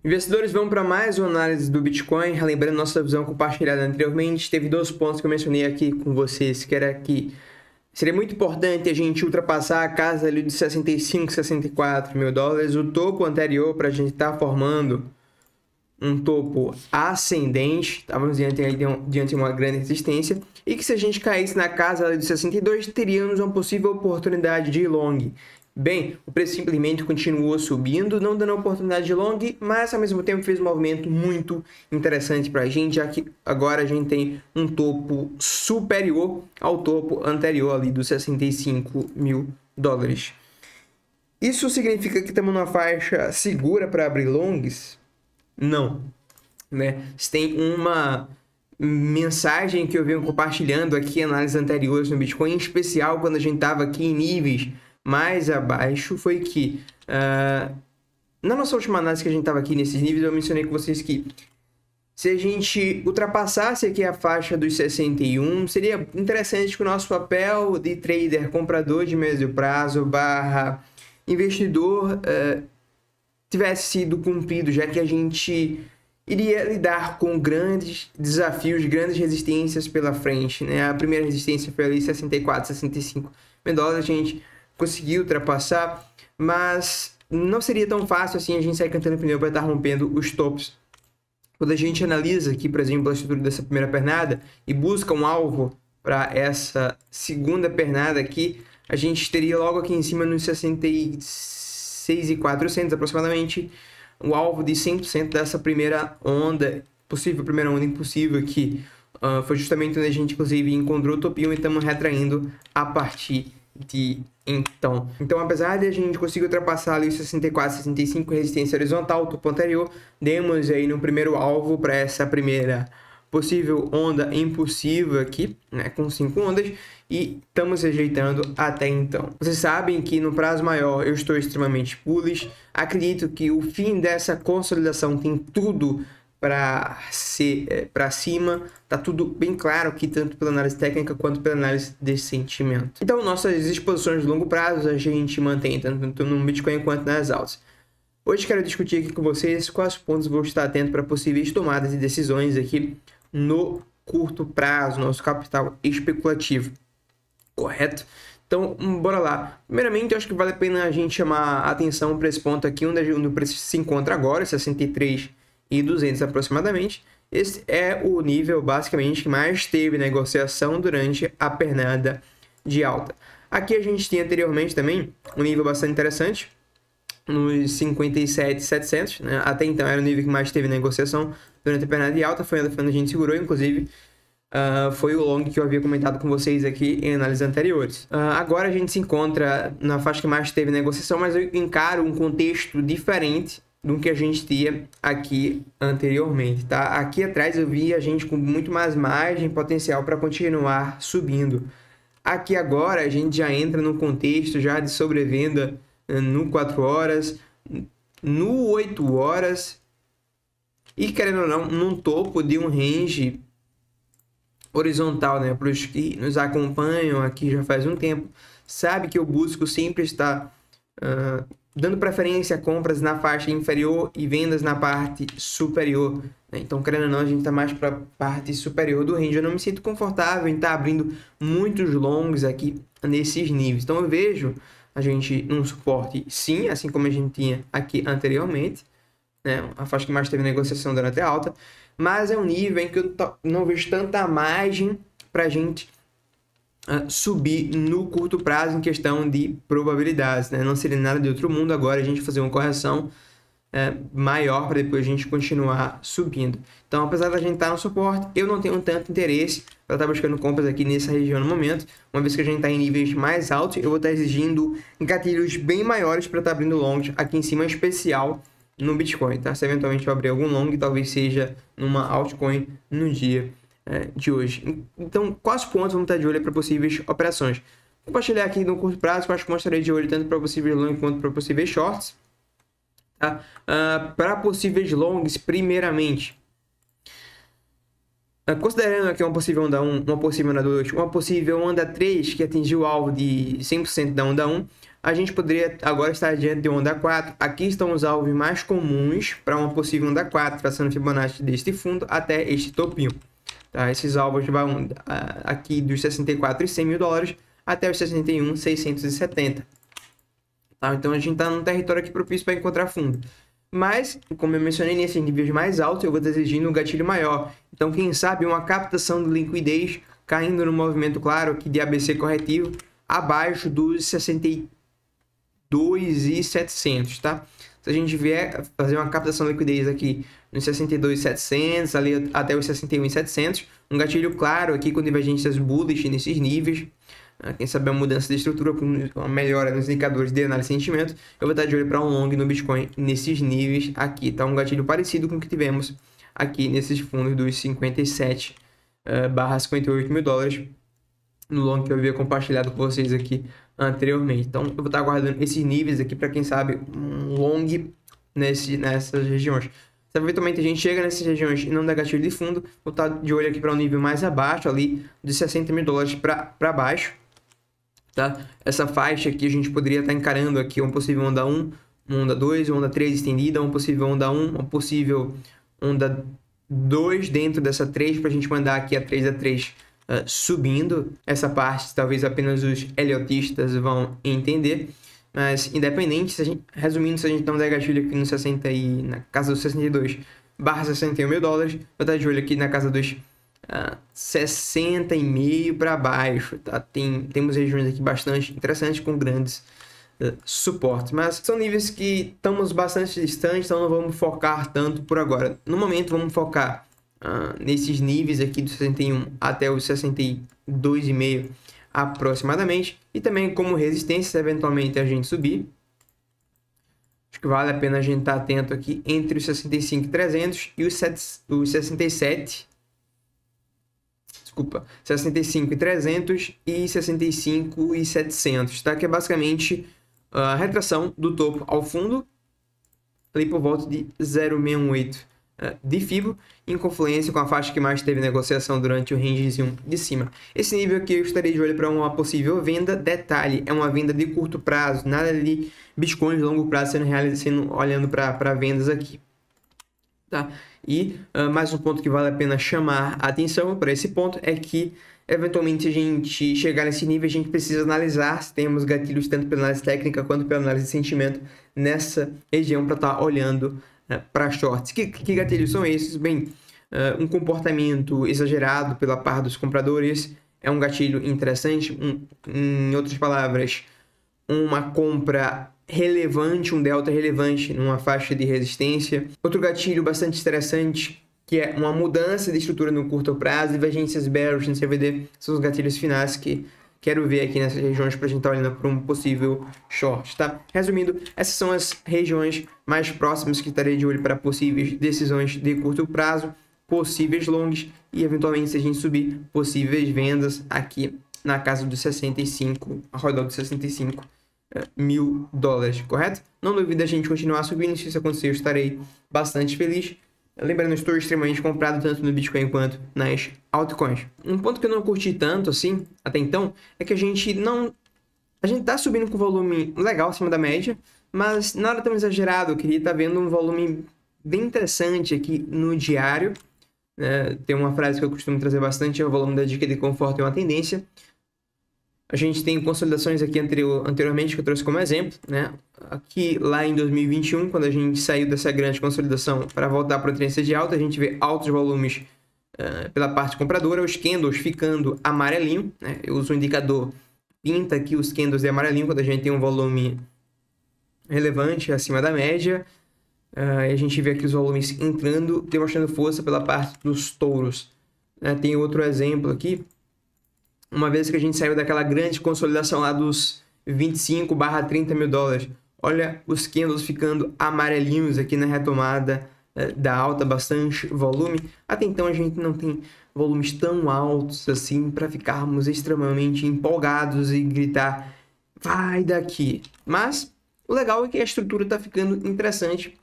Investidores, vão para mais uma análise do Bitcoin. Relembrando nossa visão compartilhada anteriormente, teve dois pontos que eu mencionei aqui com vocês, que era que seria muito importante a gente ultrapassar a casa ali de 65, 64 mil dólares, o topo anterior, para a gente estar formando um topo ascendente, estávamos diante de uma grande resistência, e que se a gente caísse na casa ali de 62, teríamos uma possível oportunidade de long. Bem, o preço simplesmente continuou subindo, não dando oportunidade de long, mas ao mesmo tempo fez um movimento muito interessante para a gente, já que agora a gente tem um topo superior ao topo anterior ali dos 65 mil dólares. Isso significa que estamos numa faixa segura para abrir longs? Não, né? Se tem uma mensagem que eu venho compartilhando aqui em análises anteriores no Bitcoin, em especial quando a gente estava aqui em níveis mais abaixo, foi que na nossa última análise que a gente estava aqui nesses níveis, eu mencionei com vocês que se a gente ultrapassasse aqui a faixa dos 61, seria interessante que o nosso papel de trader, comprador de médio prazo, barra investidor, tivesse sido cumprido, já que a gente iria lidar com grandes desafios, grandes resistências pela frente, né? A primeira resistência foi ali 64, 65 mil dólares, a gente conseguiu ultrapassar, mas não seria tão fácil assim a gente sair cantando pneu para estar rompendo os tops. Quando a gente analisa aqui, por exemplo, a estrutura dessa primeira pernada e busca um alvo para essa segunda pernada aqui, a gente teria logo aqui em cima nos 66.400 aproximadamente, o alvo de 100% dessa primeira onda, primeira onda impossível aqui. Foi justamente onde a gente, inclusive, encontrou o topinho e estamos retraindo a partir de então. Então, apesar de a gente conseguir ultrapassar ali os 64, 65 resistência horizontal, o topo anterior, demos aí no primeiro alvo para essa primeira possível onda impulsiva aqui, né, com 5 ondas, e estamos rejeitando até então. Vocês sabem que no prazo maior eu estou extremamente bullish. Acredito que o fim dessa consolidação tem tudo para ser para cima, tá tudo bem claro aqui, tanto pela análise técnica quanto pela análise de sentimento. Então, nossas exposições de longo prazo a gente mantém tanto no Bitcoin quanto nas altas. Hoje quero discutir aqui com vocês quais pontos vou estar atento para possíveis tomadas de decisões aqui no curto prazo, nosso capital especulativo, correto? Então, bora lá. Primeiramente, eu acho que vale a pena a gente chamar a atenção para esse ponto aqui, onde o preço se encontra agora, 63.200 aproximadamente. Esse é o nível, basicamente, que mais teve negociação durante a pernada de alta. Aqui a gente tinha anteriormente também um nível bastante interessante, nos 57.700, né? Até então era o nível que mais teve negociação durante a pernada de alta, foi onde a gente segurou, inclusive foi o long que eu havia comentado com vocês aqui em análises anteriores. Agora a gente se encontra na faixa que mais teve negociação, mas eu encaro um contexto diferente do que a gente tinha aqui anteriormente, tá? Aqui atrás eu vi a gente com muito mais margem potencial para continuar subindo. Aqui agora a gente já entra no contexto já de sobrevenda no 4 horas, no 8 horas e, querendo ou não, num topo de um range horizontal, né? Para os que nos acompanham aqui já faz um tempo, sabe que eu busco sempre estar dando preferência a compras na faixa inferior e vendas na parte superior, né? Então, querendo ou não, a gente está mais para a parte superior do range. Eu não me sinto confortável em estar abrindo muitos longs aqui nesses níveis. Então, eu vejo a gente num suporte, sim, assim como a gente tinha aqui anteriormente, né? A faixa que mais teve negociação durante a alta, mas é um nível em que eu não vejo tanta margem para a gente subir no curto prazo em questão de probabilidades, né? Não seria nada de outro mundo agora a gente fazer uma correção maior para depois a gente continuar subindo. Então, apesar da gente estar no suporte, eu não tenho tanto interesse para estar buscando compras aqui nessa região no momento. Uma vez que a gente está em níveis mais altos, eu vou estar exigindo gatilhos bem maiores para estar abrindo longs aqui em cima, em especial no Bitcoin, tá? Se eventualmente eu abrir algum long, talvez seja numa altcoin no dia de hoje. Então, quais pontos vamos estar de olho para possíveis operações? Vou compartilhar aqui no curto prazo, que eu acho que mostrarei de olho tanto para possíveis longs quanto para possíveis shorts. Tá? Para possíveis longs, primeiramente, considerando aqui uma possível onda 1, uma possível onda 2, uma possível onda 3 que atingiu o alvo de 100% da onda 1, a gente poderia agora estar diante de onda 4. Aqui estão os alvos mais comuns para uma possível onda 4, traçando Fibonacci deste fundo até este topinho. Tá? Esses alvos vão aqui dos 64 e 100 mil dólares até os 61,670. Tá? Então a gente está num território aqui propício para encontrar fundo. Mas, como eu mencionei, nesses níveis mais altos eu vou estar exigindo um gatilho maior. Então, quem sabe uma captação de liquidez caindo no movimento claro aqui de ABC corretivo abaixo dos 62,700, tá? Se a gente vier fazer uma captação de liquidez aqui nos 62,700, ali até os 61,700, um gatilho claro aqui com divergências bullish nesses níveis, quem sabe uma mudança de estrutura, uma melhora nos indicadores de análise de sentimento, eu vou estar de olho para um long no Bitcoin nesses níveis aqui, tá? Um gatilho parecido com o que tivemos aqui nesses fundos dos 57/58 mil dólares no long que eu havia compartilhado com vocês aqui anteriormente. Então, eu vou estar aguardando esses níveis aqui para quem sabe um long nessas regiões. Se eventualmente a gente chega nessas regiões e não der gatilho de fundo, vou estar de olho aqui para um nível mais abaixo, ali de 60 mil dólares para baixo. Tá? Essa faixa aqui a gente poderia estar encarando aqui uma possível onda 1, uma onda 2, uma onda 3 estendida, uma possível onda 1, uma possível onda 2 dentro dessa 3 para a gente mandar aqui a 3 subindo. Essa parte talvez apenas os eliotistas vão entender. Mas independente, resumindo, se a gente não der gatilho aqui no 60 e na casa dos 62/61 mil dólares, vou estar de olho aqui na casa dos 60,5 para baixo, tá? Temos regiões aqui bastante interessantes com grandes suportes, mas são níveis que estamos bastante distantes, então não vamos focar tanto por agora. No momento vamos focar nesses níveis aqui do 61 até os 62,5 aproximadamente, e também como resistência se eventualmente a gente subir. Acho que vale a pena a gente estar atento aqui entre os 65,300 e os 65,300 e 65,700, tá? Que é basicamente a retração do topo ao fundo, ali por volta de 0,618 de FIBO, em confluência com a faixa que mais teve negociação durante o rangezinho de cima. Esse nível aqui eu estarei de olho para uma possível venda. Detalhe, é uma venda de curto prazo, nada de Bitcoin de longo prazo sendo olhando para vendas aqui. Tá? E mais um ponto que vale a pena chamar a atenção para esse ponto é que, eventualmente, se a gente chegar nesse nível, a gente precisa analisar se temos gatilhos tanto pela análise técnica quanto pela análise de sentimento nessa região para estar olhando para shorts. Que gatilhos são esses? Bem, um comportamento exagerado pela parte dos compradores é um gatilho interessante. Em outras palavras, uma compra relevante, um delta relevante numa faixa de resistência. Outro gatilho bastante interessante, que é uma mudança de estrutura no curto prazo, divergências bearish no CVD, são os gatilhos finais que quero ver aqui nessas regiões para a gente estar olhando para um possível short, tá? Resumindo, essas são as regiões mais próximas que estarei de olho para possíveis decisões de curto prazo, possíveis longs e, eventualmente, se a gente subir, possíveis vendas aqui na casa dos 65, ao redor dos 65 mil dólares, correto? Não duvida a gente continuar subindo, se isso acontecer eu estarei bastante feliz. Lembrando, eu estou extremamente comprado tanto no Bitcoin quanto nas altcoins. Um ponto que eu não curti tanto assim, até então, é que a gente tá subindo com volume legal acima da média, mas nada tão exagerado. Eu queria estar vendo um volume bem interessante aqui no diário. Tem uma frase que eu costumo trazer bastante, é o volume da dica de conforto é uma tendência. A gente tem consolidações aqui anteriormente que eu trouxe como exemplo, né? Aqui lá em 2021, quando a gente saiu dessa grande consolidação para voltar para a tendência de alta, a gente vê altos volumes pela parte compradora, os candles ficando amarelinho, né? Eu uso o indicador, pinta aqui os candles de amarelinho quando a gente tem um volume relevante acima da média. A gente vê aqui os volumes entrando, demonstrando força pela parte dos touros. Tem outro exemplo aqui. Uma vez que a gente saiu daquela grande consolidação lá dos 25/30 mil dólares, olha os candles ficando amarelinhos aqui na retomada da alta, bastante volume. Até então a gente não tem volumes tão altos assim para ficarmos extremamente empolgados e gritar, vai daqui. Mas o legal é que a estrutura está ficando interessante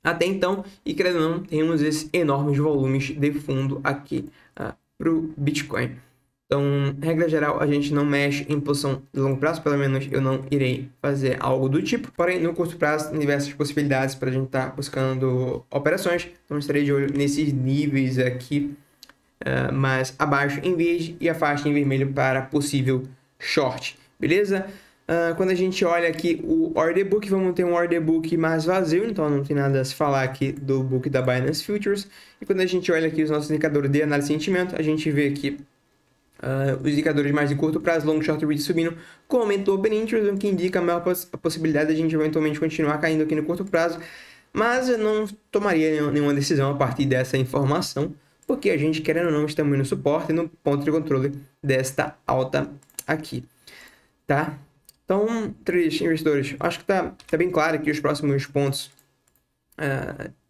até então, e querendo ou não, temos esses enormes volumes de fundo aqui para o Bitcoin. Então, regra geral, a gente não mexe em posição de longo prazo, pelo menos eu não irei fazer algo do tipo. Porém, no curto prazo, tem diversas possibilidades para a gente estar buscando operações. Então, estarei de olho nesses níveis aqui, mais abaixo em verde e a faixa em vermelho para possível short, beleza? Quando a gente olha aqui o order book, vamos ter um order book mais vazio, então não tem nada a se falar aqui do book da Binance Futures. E quando a gente olha aqui os nossos indicadores de análise de sentimento, a gente vê aqui os indicadores mais de curto prazo, long, short, read subindo, com aumento do open interest, o que indica a maior possibilidade de a gente eventualmente continuar caindo aqui no curto prazo. Mas eu não tomaria nenhuma decisão a partir dessa informação, porque a gente, querendo ou não, estamos no suporte e no ponto de controle desta alta aqui, tá? Então, traders, investidores, acho que tá bem claro aqui os próximos pontos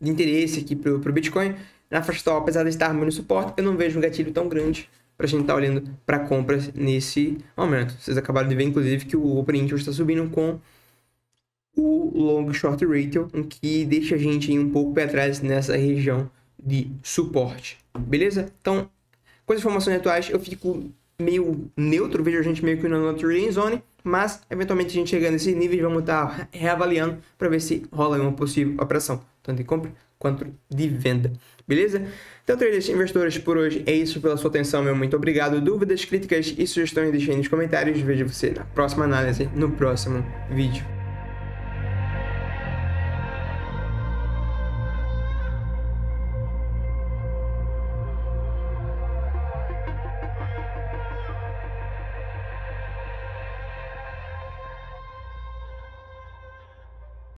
de interesse aqui para o Bitcoin. Na faixa atual, apesar de estarmos no suporte, eu não vejo um gatilho tão grande para a gente estar olhando para compras nesse momento. Vocês acabaram de ver, inclusive, que o Open Interest está subindo com o Long Short Ratio, o que deixa a gente um pouco para trás nessa região de suporte, beleza? Então, com as informações atuais, eu fico meio neutro, vejo a gente meio que na trading zone, mas eventualmente a gente chegando nesse nível, vamos estar reavaliando para ver se rola uma possível operação, tanto de compra quanto de venda, beleza? Então, traders, investidores, por hoje é isso. Pela sua atenção, meu muito obrigado. Dúvidas, críticas e sugestões deixem nos comentários. Vejo você na próxima análise, no próximo vídeo.